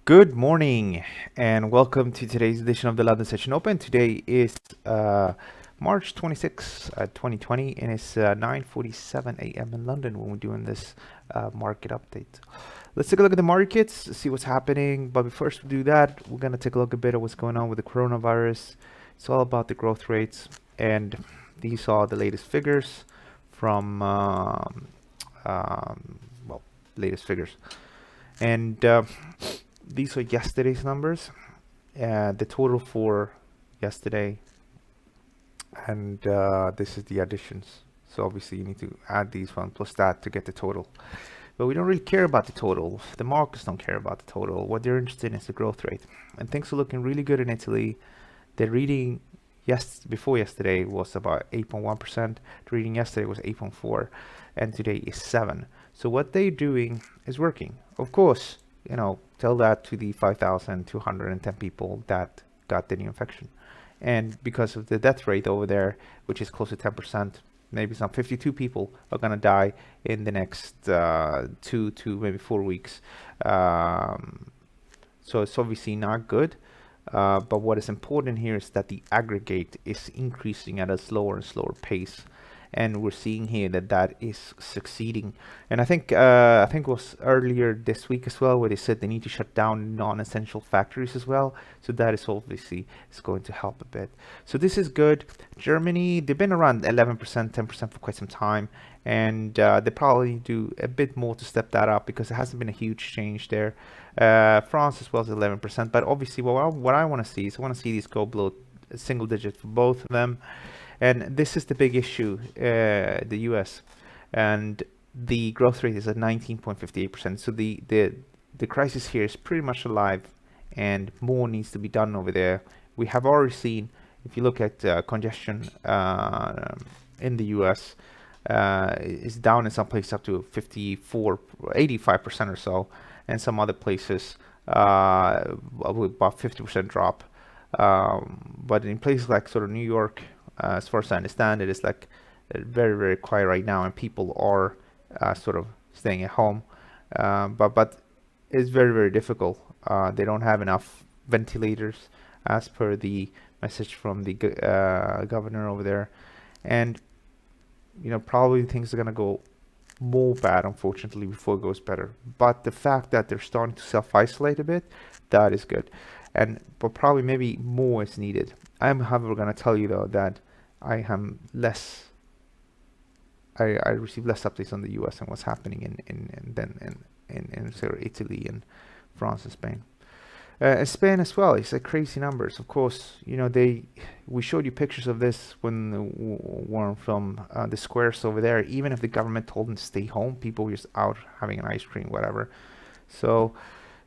Good morning and welcome to today's edition of the London Session Open. Today is March 26, 2020, and it's 9:47 a.m. in London when we're doing this market update. Let's take a look at the markets, see what's happening. But before we do that, we're going to take a look a bit at what's going on with the coronavirus. It's all about the growth rates, and these are the latest figures from, latest figures. And these are yesterday's numbers, the total for yesterday, and this is the additions. So obviously you need to add these one plus that to get the total. But we don't really care about the total. The markets don't care about the total. What they're interested in is the growth rate. And things are looking really good in Italy. The reading before yesterday was about 8.1%. The reading yesterday was 8.4, and today is 7. So what they're doing is working. Of course, tell that to the 5,210 people that got the new infection. And because of the death rate over there, which is close to 10%, maybe some 52 people are going to die in the next 2 to maybe 4 weeks. So it's obviously not good. But what is important here is that the aggregate is increasing at a slower and slower pace. And we're seeing here that is succeeding. And I think it was earlier this week as well, where they said they need to shut down non-essential factories as well. So that is obviously going to help a bit. So this is good. Germany, they've been around 11%, 10% for quite some time. And they probably do a bit more to step that up because there hasn't been a huge change there. France as well is 11%. But obviously what I want to see is I want to see these go below single digit for both of them. And this is the big issue, the US, and the growth rate is at 19.58%. So the crisis here is pretty much alive, and more needs to be done over there. We have already seen, if you look at congestion in the US, is down in some places up to 85% or so, and some other places about 50% drop. But in places like sort of New York, as far as I understand, it is like very, very quiet right now, and people are sort of staying at home. But it's very, very difficult. They don't have enough ventilators, as per the message from the governor over there, and probably things are gonna go more bad, unfortunately, before it goes better. But the fact that they're starting to self-isolate a bit, that is good. But probably maybe more is needed. I'm, however, going to tell you though that I receive less updates on the US and what's happening in sort of Italy and France and Spain. Spain as well, it's like crazy numbers. Of course, we showed you pictures of this when one from the squares over there. Even if the government told them to stay home, people were just out having an ice cream, whatever. So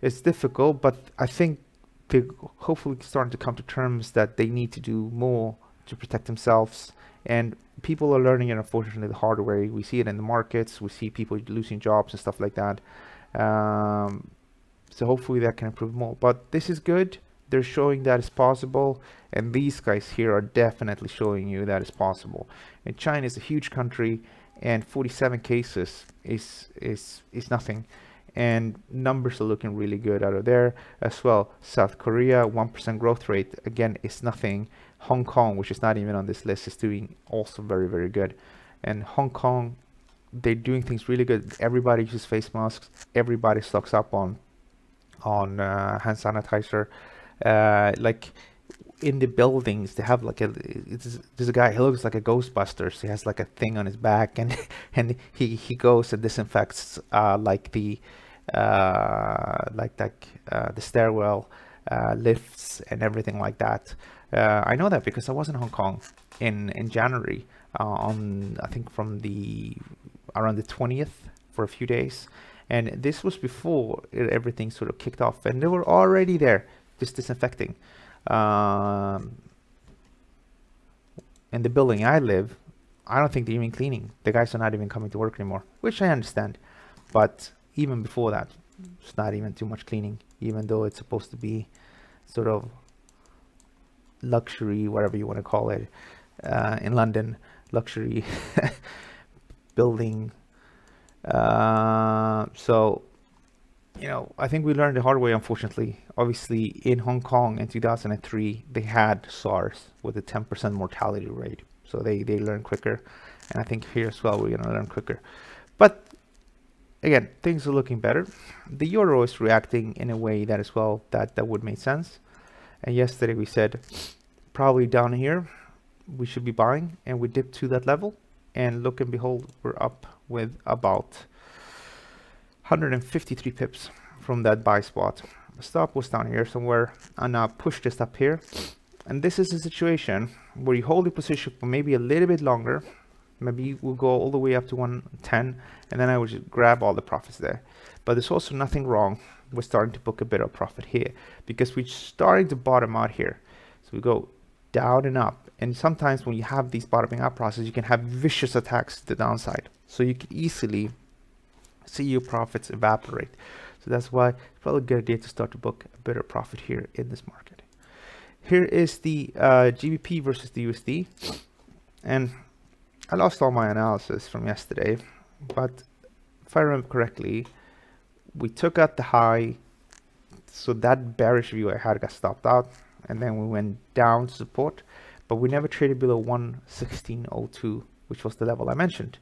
it's difficult, but I think they're hopefully starting to come to terms that they need to do more to protect themselves. And people are learning it, unfortunately, the hard way. We see it in the markets. We see people losing jobs and stuff like that. So hopefully that can improve more. But this is good. They're showing that it's possible. And these guys here are definitely showing you that it's possible. And China is a huge country, and 47 cases is nothing. And numbers are looking really good out of there as well. South Korea, 1% growth rate, again, is nothing. Hong Kong, which is not even on this list, is doing also very, very good. And Hong Kong, they're doing things really good. Everybody uses face masks. Everybody stocks up on hand sanitizer. Like in the buildings, they have like there's a guy, he looks like a Ghostbusters. He has like a thing on his back, and he goes and disinfects the stairwell, lifts and everything like that. I know that because I was in Hong Kong in January, I think from around the 20th for a few days, and this was before everything sort of kicked off, and they were already there just disinfecting. In the building I live, I don't think they're even cleaning. The guys are not even coming to work anymore, which I understand. But even before that, it's not even too much cleaning, even though it's supposed to be sort of luxury, whatever you want to call it, in London, luxury building. So I think we learned the hard way, unfortunately. Obviously, in Hong Kong in 2003, they had SARS with a 10% mortality rate. So they learn quicker. And I think here as well, we're going to learn quicker. But again, things are looking better. The euro is reacting in a way that as well, that would make sense. And yesterday we said, probably down here, we should be buying. And we dipped to that level. And look and behold, we're up with about 153 pips from that buy spot. The stop was down here somewhere, and now push this up here. And this is a situation where you hold the position for maybe a little bit longer. Maybe we'll go all the way up to 110, and then I would just grab all the profits there. But there's also nothing wrong with starting to book a bit of profit here, because we're starting to bottom out here. So we go down and up, and sometimes when you have these bottoming out processes, you can have vicious attacks to the downside. So you can easily see your profits evaporate. So that's why it's probably a good idea to start to book a bit of profit here in this market. Here is the GBP versus the USD, and I lost all my analysis from yesterday, but if I remember correctly, we took out the high, so that bearish view I had got stopped out, and then we went down to support, but we never traded below 116.02, which was the level I mentioned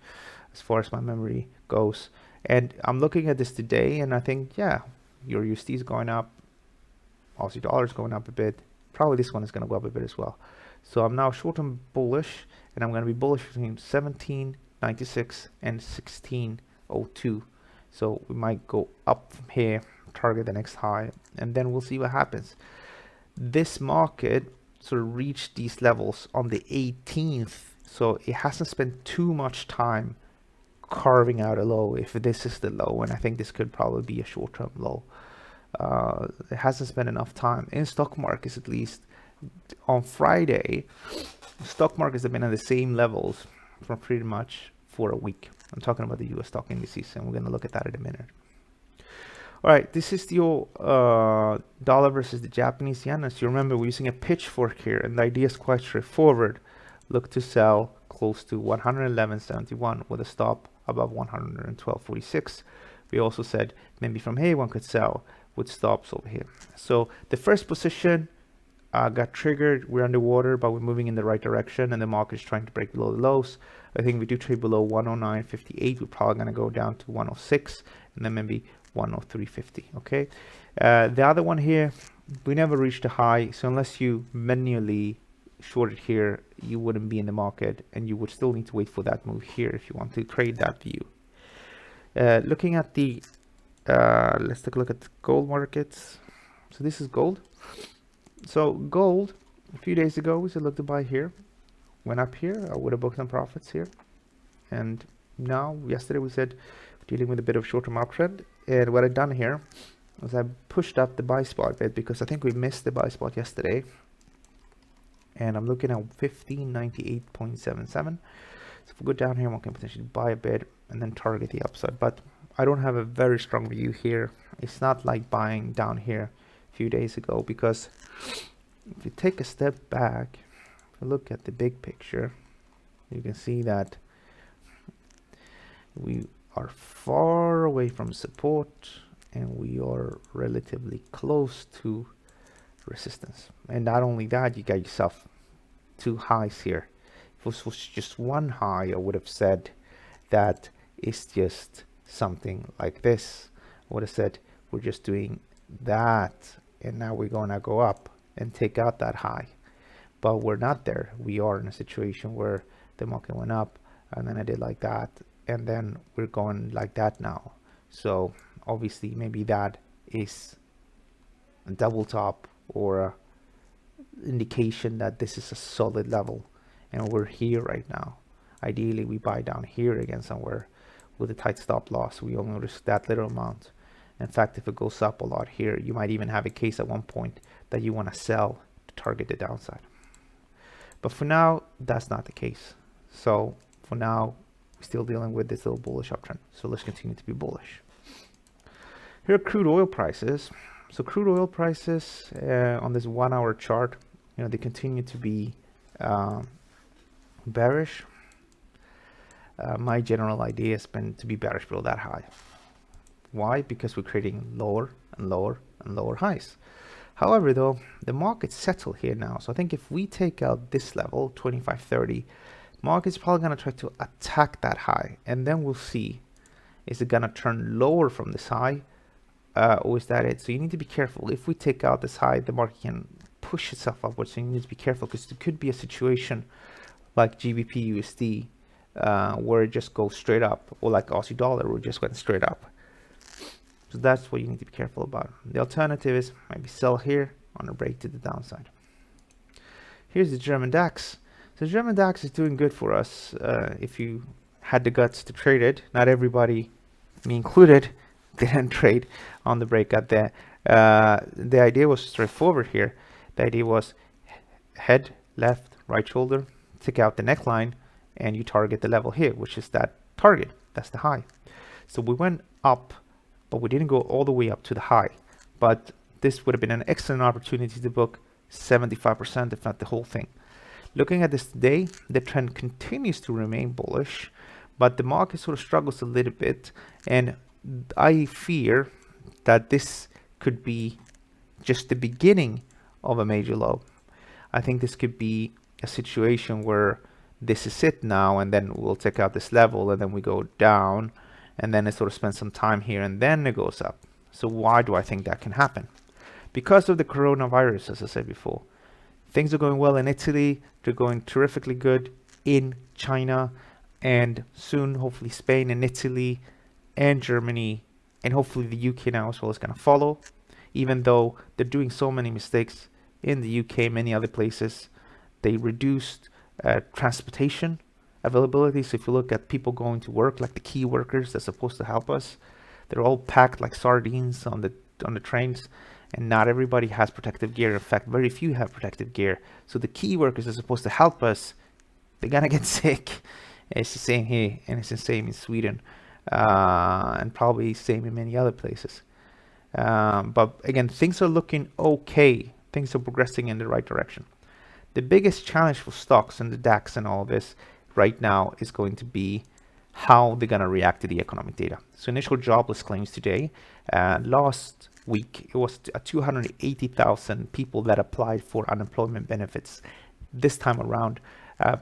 as far as my memory goes. And I'm looking at this today, and I think, yeah, your USD is going up, Aussie dollar is going up a bit, probably this one is going to go up a bit as well. So I'm now short-term bullish, and I'm going to be bullish between 17.96 and 16.02. So we might go up from here, target the next high, and then we'll see what happens. This market sort of reached these levels on the 18th, so it hasn't spent too much time carving out a low if this is the low, and I think this could probably be a short-term low. It hasn't spent enough time in stock markets, at least. On Friday, stock markets have been at the same levels for pretty much for a week. I'm talking about the US stock indices, and we're going to look at that in a minute. All right, this is your dollar versus the Japanese yen. As you remember, we're using a pitchfork here, and the idea is quite straightforward. Look to sell close to 111.71 with a stop above 112.46. We also said maybe from here one could sell with stops over here. So the first position got triggered. We're underwater, but we're moving in the right direction, and the market is trying to break below the lows. I think if we do trade below 109.58, we're probably going to go down to 106, and then maybe 103.50. Okay. The other one here, we never reached a high, so unless you manually shorted here, you wouldn't be in the market, and you would still need to wait for that move here if you want to trade that view. Looking at the let's take a look at the gold markets. So this is gold. So gold, a few days ago we said look to buy here, went up here, I would have booked some profits here, and now yesterday we said dealing with a bit of short-term uptrend, and what I've done here was I pushed up the buy spot a bit because I think we missed the buy spot yesterday, and I'm looking at 1598.77. So if we go down here, one can potentially buy a bit and then target the upside, but I don't have a very strong view here. It's not like buying down here a few days ago, because if you take a step back, if you look at the big picture, you can see that we are far away from support, and we are relatively close to resistance. And not only that, you got yourself two highs here. If this was just one high, I would have said that it's just something like this. I would have said we're just doing that, and now we're going to go up and take out that high, but we're not there. We are in a situation where the market went up, and then I did like that, and then we're going like that now. So obviously maybe that is a double top or a indication that this is a solid level, and we're here right now. Ideally we buy down here again somewhere with a tight stop loss. We only risk that little amount. In fact, if it goes up a lot here, you might even have a case at one point that you want to sell to target the downside. But for now, that's not the case. So for now, we're still dealing with this little bullish uptrend. So let's continue to be bullish. Here are crude oil prices. So crude oil prices on this 1 hour chart, they continue to be bearish. My general idea has been to be bearish below that high. Why? Because we're creating lower and lower and lower highs. However, though, the market's settled here now. So I think if we take out this level, 25.30, market's probably going to try to attack that high. And then we'll see, is it going to turn lower from this high? Or is that it? So you need to be careful. If we take out this high, the market can push itself upwards. So you need to be careful because there could be a situation like GBP USD where it just goes straight up, or like Aussie dollar where it just went straight up. So that's what you need to be careful about. The alternative is maybe sell here on a break to the downside. Here's the German DAX. So the German DAX is doing good for us if you had the guts to trade it. Not everybody, me included, didn't trade on the breakout there. The idea was straightforward here. The idea was head, left, right shoulder, take out the neckline, and you target the level here, which is that target. That's the high. So we went up, but we didn't go all the way up to the high. But this would have been an excellent opportunity to book 75%, if not the whole thing. Looking at this today, the trend continues to remain bullish, but the market sort of struggles a little bit, and I fear that this could be just the beginning of a major low. I think this could be a situation where this is it now, and then we'll take out this level, and then we go down, and then it sort of spends some time here, and then it goes up. So why do I think that can happen? Because of the coronavirus, as I said before. Things are going well in Italy, they're going terrifically good in China, and soon hopefully Spain and Italy and Germany, and hopefully the UK now as well is going to follow, even though they're doing so many mistakes in the UK, many other places. They reduced transportation availability. So if you look at people going to work, like the key workers that's supposed to help us, they're all packed like sardines on the trains, and not everybody has protective gear. In fact, very few have protective gear. So the key workers are supposed to help us, they're gonna get sick. It's the same here, and it's the same in Sweden, and probably same in many other places. But again, things are looking okay. Things are progressing in the right direction. The biggest challenge for stocks and the DAX and all of this right now is going to be how they're going to react to the economic data. So initial jobless claims today, last week, it was 280,000 people that applied for unemployment benefits. This time around,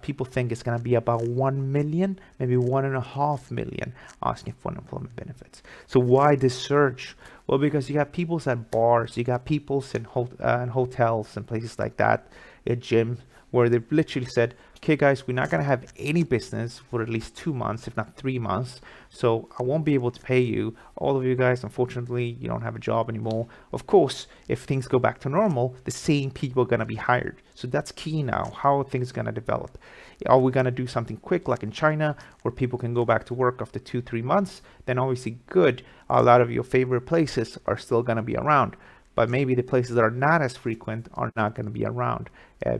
people think it's going to be about 1 million, maybe 1.5 million asking for unemployment benefits. So why this surge? Well, because you got people at bars, you got people in hotels and places like that, at gyms, where they've literally said, okay guys, we're not going to have any business for at least 2 months, if not 3 months. So I won't be able to pay you. All of you guys, unfortunately, you don't have a job anymore. Of course, if things go back to normal, the same people are going to be hired. So that's key now. How are things going to develop? Are we going to do something quick like in China where people can go back to work after 2-3 months? Then obviously good. A lot of your favorite places are still going to be around. But maybe the places that are not as frequent are not going to be around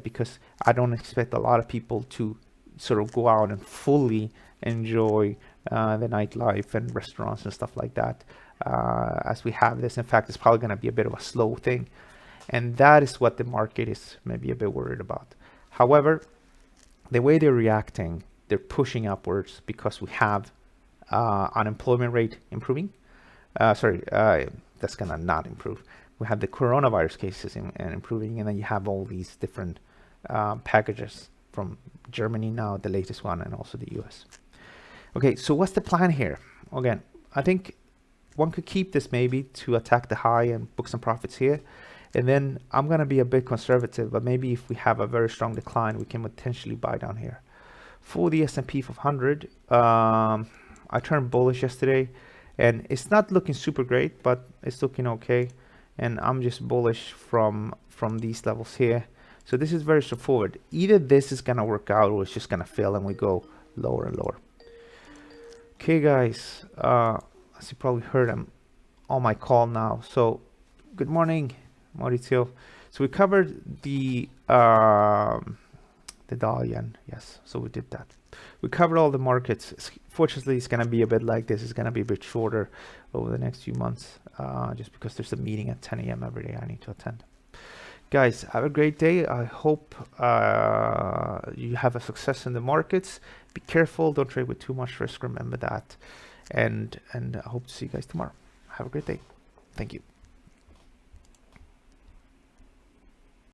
because I don't expect a lot of people to sort of go out and fully enjoy the nightlife and restaurants and stuff like that as we have this. In fact, it's probably going to be a bit of a slow thing. And that is what the market is maybe a bit worried about. However, the way they're reacting, they're pushing upwards because we have unemployment rate improving. That's going to not improve. We have the coronavirus cases and improving, and then you have all these different packages from Germany now, the latest one, and also the US. Okay, so what's the plan here? Again, I think one could keep this maybe to attack the high and book some profits here. And then I'm going to be a bit conservative, but maybe if we have a very strong decline, we can potentially buy down here. For the S&P 500, I turned bullish yesterday, and it's not looking super great, but it's looking okay. And I'm just bullish from these levels here. So this is very straightforward. Either this is going to work out or it's just going to fail and we go lower and lower. Okay, guys, as you probably heard, I'm on my call now. So good morning, Maurizio. So we covered the Dalian. Yes, so we did that. We covered all the markets. Fortunately, it's going to be a bit like this. It's going to be a bit shorter over the next few months, just because there's a meeting at 10 a.m. every day I need to attend. Guys, have a great day. I hope you have a success in the markets. Be careful. Don't trade with too much risk. Remember that. And I hope to see you guys tomorrow. Have a great day. Thank you.